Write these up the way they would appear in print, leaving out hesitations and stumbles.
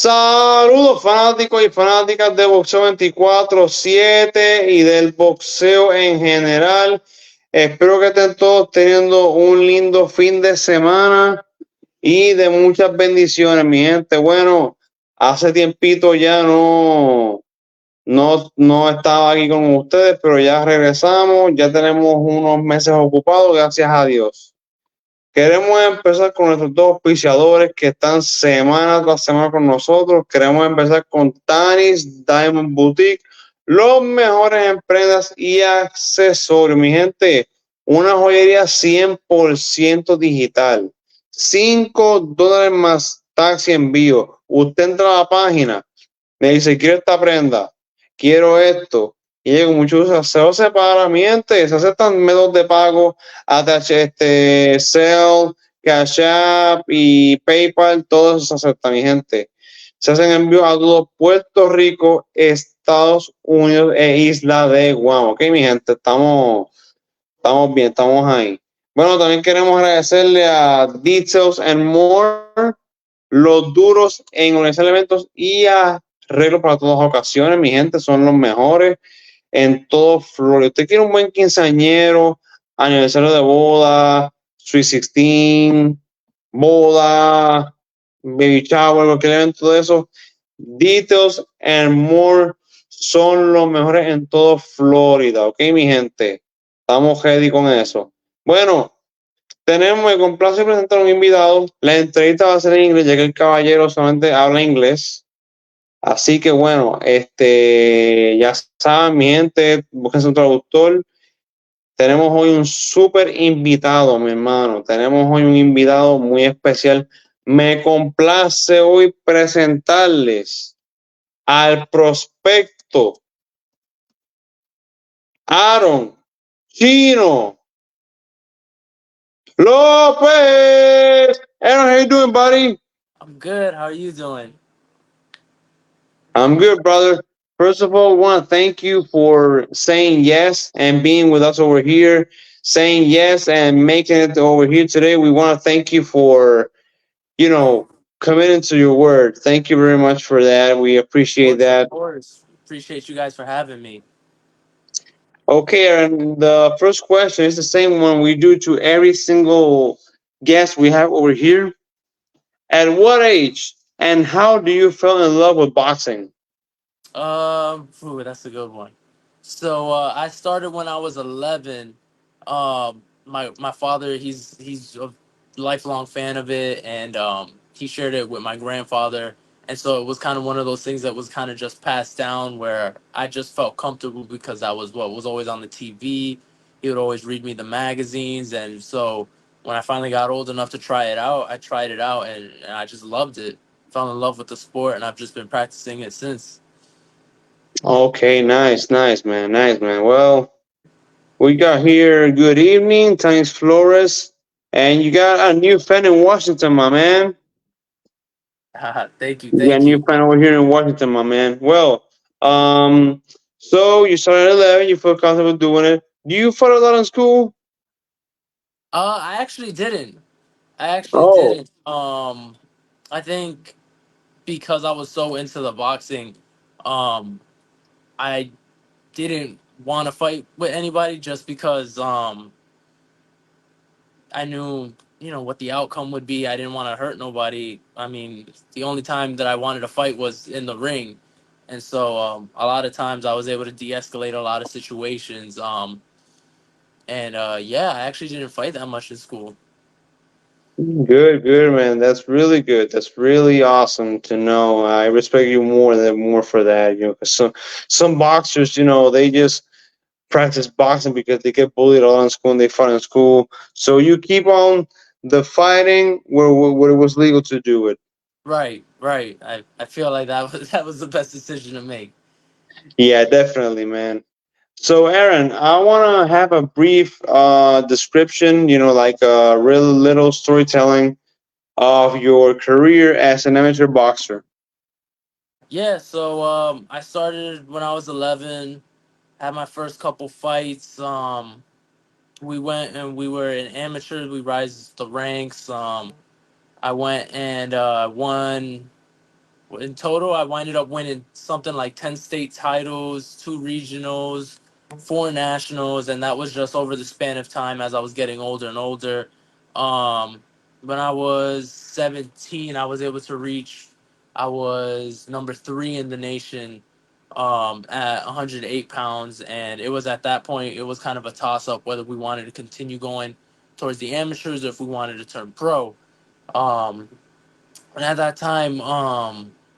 Saludos fanáticos y fanáticas de Boxeo 24/7 y del boxeo en general. Espero que estén todos teniendo un lindo fin de semana y de muchas bendiciones, mi gente. Bueno, hace tiempito ya no estaba aquí con ustedes, pero ya regresamos, ya tenemos unos meses ocupados, gracias a Dios. Queremos empezar con nuestros dos auspiciadores que están semana tras semana con nosotros. Queremos empezar con Tanis Diamond Boutique, los mejores en prendas y accesorios. Mi gente, una joyería 100% digital. $5 más taxi envío. Usted entra a la página, me dice, quiero esta prenda, quiero esto. Y llega mucho uso, se lo separa, mi gente, se aceptan métodos de pago, ATH, Zelle, Cash App y PayPal, todo eso se acepta, mi gente. Se hacen envíos a todo Puerto Rico, Estados Unidos e Isla de Guam, ok, mi gente, estamos bien, estamos ahí. Bueno, también queremos agradecerle a Details and More, los duros en organizar eventos y arreglos para todas ocasiones, mi gente, son los mejores en todo Florida. Usted quiere un buen quinceañero, aniversario de boda, Sweet 16, boda, baby shower, cualquier evento de eso, Details and More son los mejores en todo Florida, ok, mi gente. Estamos ready con eso. Bueno, me complace presentar a un invitado. La entrevista va a ser en inglés, ya que el caballero solamente habla inglés. Así que bueno, ya saben, mi gente, busquen un traductor. Tenemos hoy un súper invitado, mi hermano. Tenemos hoy un invitado muy especial. Me complace hoy presentarles al prospecto Aaron Chino López. Aaron, how you doing, buddy? I'm good. How are you doing? I'm good, brother. First of all, I want to thank you for saying yes and being with us over here, saying yes and making it over here today. We want to thank you for, committing to your word. Thank you very much for that. We Of appreciate course, of that. course. Appreciate you guys for having me. Okay, and the first question is the same one we do to every single guest we have over here. At what age and how do you fall in love with boxing? That's a good one. So I started when I was 11. My father, he's a lifelong fan of it, and he shared it with my grandfather, and so it was kind of one of those things that was kind of just passed down where I just felt comfortable because I was what was always on the TV. He would always read me the magazines, and so when I finally got old enough to try it out, I tried it out, and I just loved it. Fell in love with the sport, and I've just been practicing it since. Okay, nice, nice, man, nice, man. Well, we got here. Good evening, Tony Flores, and you got a new fan in Washington, my man. Thank you, You got a thank new you. fan over here in Washington, my man. Well, um, so you started at 11. You feel comfortable doing it. Do you fight a lot in school? I actually didn't. I actually Oh, didn't. I think because I was so into the boxing, um, I didn't want to fight with anybody just because I knew what the outcome would be. I didn't want to hurt nobody. I mean, the only time that I wanted to fight was in the ring, and so a lot of times I was able to de-escalate a lot of situations. And yeah, I actually didn't fight that much in school. good, good, man. That's really good. That's really awesome to know. I respect you more for that. Because some boxers, they just practice boxing because they get bullied a lot in school and they fight in school. So you keep on the fighting where it was legal to do it. Right, right. I feel like that was that was the best decision to make. Yeah, definitely, man. So Aaron, I want to have a brief description, like a real little storytelling of your career as an amateur boxer. Yeah, so I started when I was 11. Had my first couple fights. We went and we were in amateurs. We rise the ranks. I went and won. In total, I winded up winning something like 10 state titles, two regionals, four nationals, and that was just over the span of time as I was getting older and older. Um, when I was 17, I was able to reach, I was number three in the nation at 108 pounds. And it was at that point, it was kind of a toss up whether we wanted to continue going towards the amateurs or if we wanted to turn pro. Um, and at that time,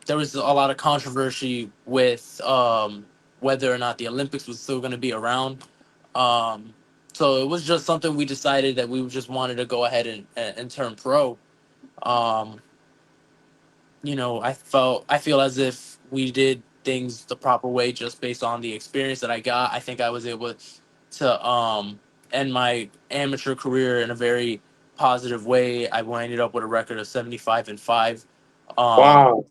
there was a lot of controversy with whether or not the Olympics was still going to be around. Um, so it was just something we decided that we just wanted to go ahead and turn pro. Um, I feel as if we did things the proper way just based on the experience that I got. I think I was able to end my amateur career in a very positive way. I ended up with a record of 75-5. Um, Wow.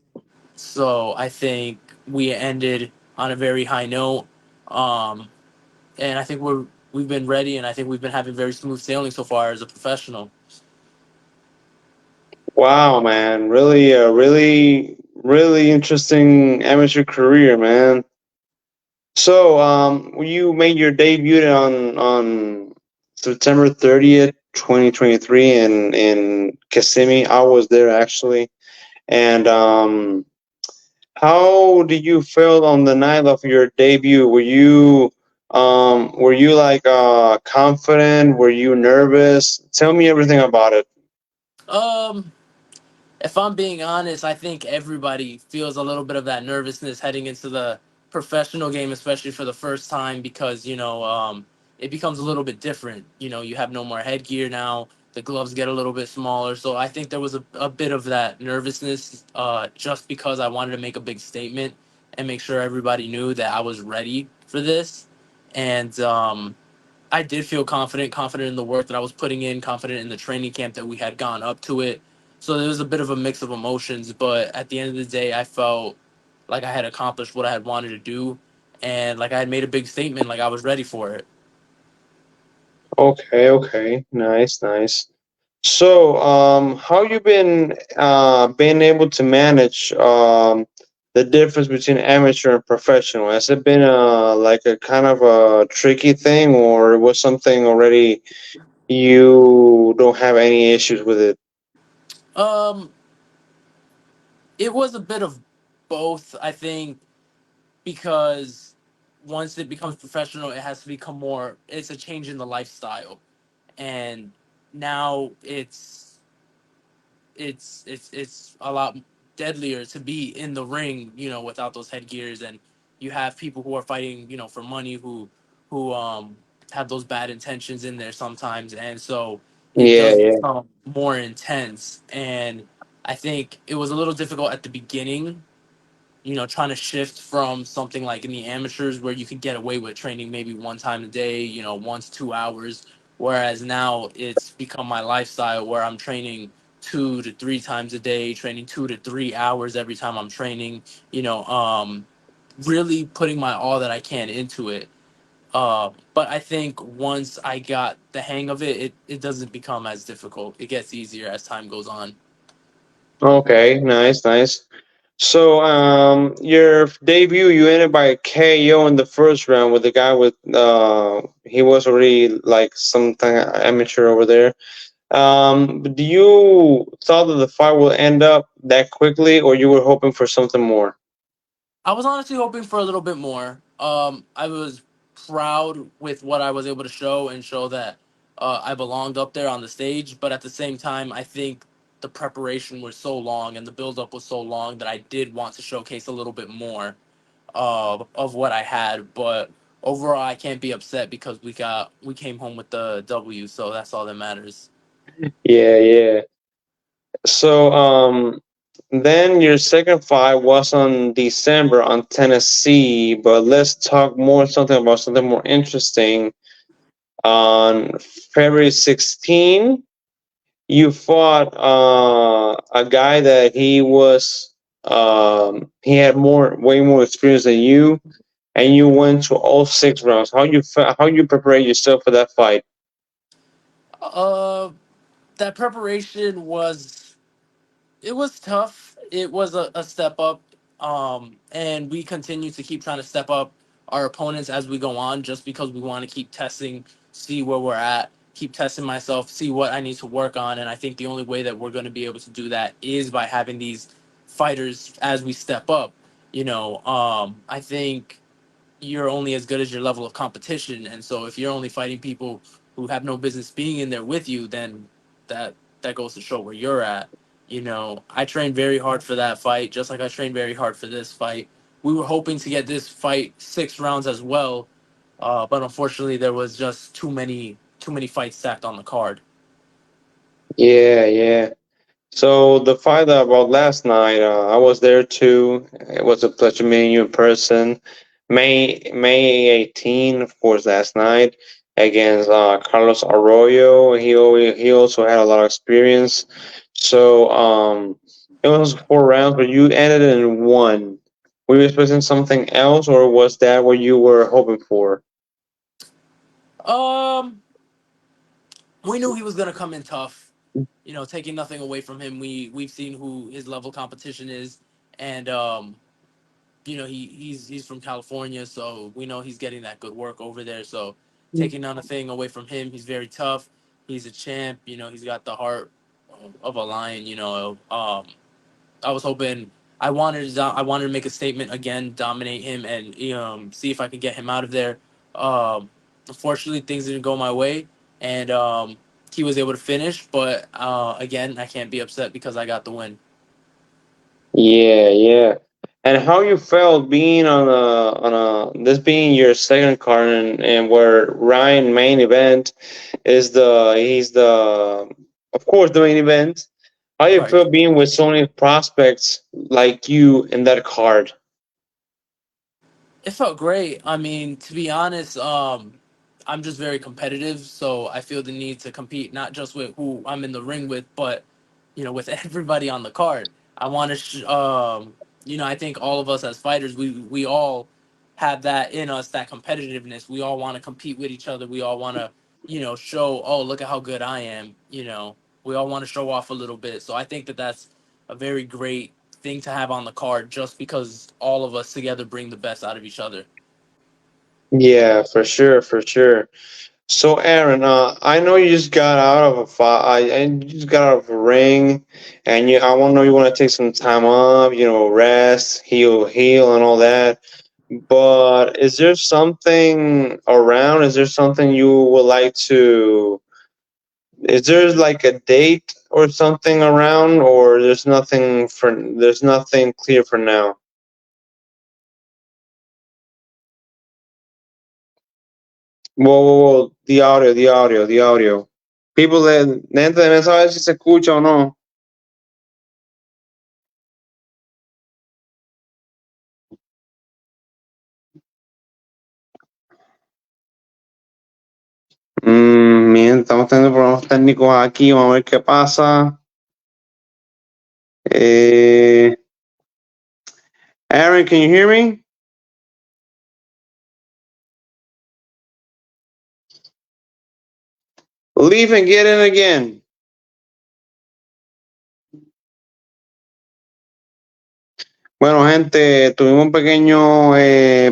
so I think we ended on a very high note. Um, and I think we've been ready, and I think we've been having very smooth sailing so far as a professional. Wow, man. Really, really interesting amateur career, man. So, you made your debut on September 30th, 2023 in Kissimmee. I was there actually. And how did you feel on the night of your debut? Were you like confident? Were you nervous? Tell me everything about it. Um, if I'm being honest, I think everybody feels a little bit of that nervousness heading into the professional game, especially for the first time, because it becomes a little bit different. You have no more headgear now. The gloves get a little bit smaller, so I think there was a bit of that nervousness, just because I wanted to make a big statement and make sure everybody knew that I was ready for this, and I did feel confident in the work that I was putting in, confident in the training camp that we had gone up to it. So there was a bit of a mix of emotions, but at the end of the day, I felt like I had accomplished what I had wanted to do, and like I had made a big statement, like I was ready for it. Okay, okay, nice, nice. So, how you been able to manage the difference between amateur and professional? Has it been like a kind of a tricky thing, or it was something already you don't have any issues with it? Um, it was a bit of both, I think, because once it becomes professional, it has to become more. It's a change in the lifestyle, and now it's a lot deadlier to be in the ring, without those headgears, and you have people who are fighting, for money who have those bad intentions in there sometimes, and so it Yeah, does yeah. become more intense. And I think it was a little difficult at the beginning, trying to shift from something like in the amateurs where you could get away with training maybe one time a day, once 2 hours. Whereas now it's become my lifestyle where I'm training 2 to 3 times a day, training 2 to 3 hours every time I'm training, really putting my all that I can into it. But I think once I got the hang of it, it doesn't become as difficult. It gets easier as time goes on. Okay, nice, nice. So, your debut, you ended by a KO in the first round with the guy with he was already like some amateur over there. Do you thought that the fight will end up that quickly, or you were hoping for something more? I was honestly hoping for a little bit more. I was proud with what I was able to show and show that I belonged up there on the stage. But at the same time, I think the preparation was so long and the build up was so long that I did want to showcase a little bit more of what I had. But overall, I can't be upset because we came home with the W. So that's all that matters. Yeah, yeah. So, then your second fight was on December on Tennessee, but let's talk more something about something more interesting. On February 16, you fought a guy that he had way more experience than you, and you went to all 6 rounds. How you prepare yourself for that fight? Uh, that preparation was it was tough. it was a step up, and we continue to keep trying to step up our opponents as we go on, just because we want to keep testing, see where we're at, keep testing myself, see what I need to work on, and I think the only way that we're going to be able to do that is by having these fighters as we step up. I think you're only as good as your level of competition. And so if you're only fighting people who have no business being in there with you, then that that goes to show where you're at. I trained very hard for that fight, just like I trained very hard for this fight. We were hoping to get this fight 6 rounds as well, but unfortunately there was just too many fights stacked on the card. Yeah, yeah. So the fight about last night, I was there too. It was a pleasure meeting you in person. May 18, of course, last night against Carlos Arroyo. He also had a lot of experience. So it was 4 rounds, but you ended in one. Were you expecting something else, or was that what you were hoping for? Um, we knew he was gonna come in tough. Taking nothing away from him, we've seen who his level competition is, and he's from California, so we know he's getting that good work over there. So taking nothing away from him, he's very tough. He's a champ. He's got the heart of a lion. I was hoping I wanted to make a statement again, dominate him, and see if I could get him out of there. Unfortunately, things didn't go my way, and he was able to finish. But again, I can't be upset because I got the win. Yeah, yeah. And how you felt being on a this being your second card, and where Ryan main event is he's the of course the main event. How you Right. feel being with so many prospects like you in that card? It felt great. I mean, to be honest, I'm just very competitive, so I feel the need to compete not just with who I'm in the ring with, but with everybody on the card. I want to, I think all of us as fighters, we all have that in us, that competitiveness. We all want to compete with each other. We all want to, show, oh, look at how good I am. We all want to show off a little bit. So I think that that's a very great thing to have on the card, just because all of us together bring the best out of each other. Yeah, for sure, for sure. So Aaron, I know you just got out of a fight. And you just got out of a ring, and I want to know you want to take some time off. Rest, heal, and all that. But is there something around? Is there something you would like to? Is there like a date or something around, or there's nothing clear for now? Whoa, whoa, whoa! The audio. People, dentro de saber si se escucha o no. Bien, estamos teniendo problemas técnicos aquí. Vamos a ver qué pasa. Eh, Aaron, can you hear me? Leave and get in again. Bueno, gente, tuvimos un pequeño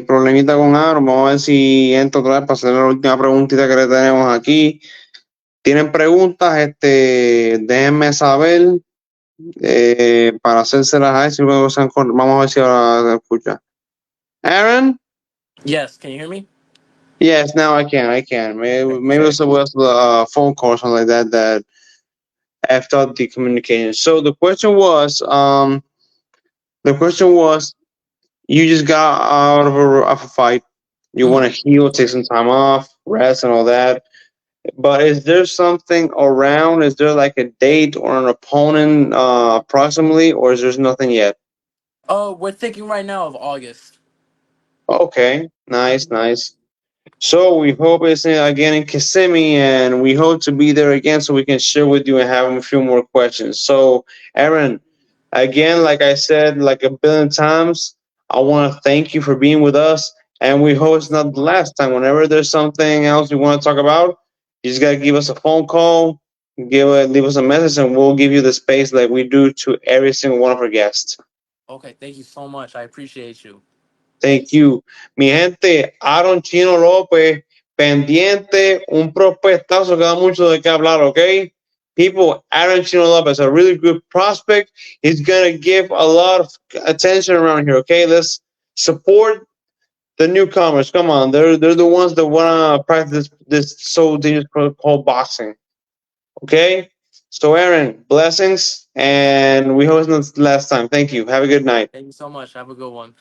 problemita con Aaron. Vamos a ver si entra otra vez para hacer la última preguntita que le tenemos aquí. ¿Tienen preguntas? Déjenme saber para hacérselas a él. Si luego vamos a ver si ahora se escucha. Aaron? Yes, can you hear me? Yes, now I can. I can. Maybe it Okay. was a phone call or something like that that effed up the communication. So the question was, you just got out of a fight. You want Mhm. to heal, take some time off, rest, and all that. But is there something around? Is there like a date or an opponent approximately, or is there nothing yet? Oh, we're thinking right now of August. Okay, nice, nice. So we hope it's again in Kissimmee, and we hope to be there again so we can share with you and have a few more questions. So, Aaron, again, like I said, like a billion times, I want to thank you for being with us, and we hope it's not the last time. Whenever there's something else we want to talk about, you just gotta give us a phone call. leave us a message, and we'll give you the space like we do to every single one of our guests. Okay, thank you so much. I appreciate you. Thank you. Mi gente, Aaron Chino López, pendiente, un prospectazo que da mucho de qué hablar, ¿ok? People, Aaron Chino Lopez, a really good prospect. He's going to give a lot of attention around here, okay? Let's support the newcomers. Come on, they're the ones that want to practice this so dangerous called boxing, okay? So, Aaron, blessings, and we hope it's not the last time. Thank you. Have a good night. Thank you so much. Have a good one.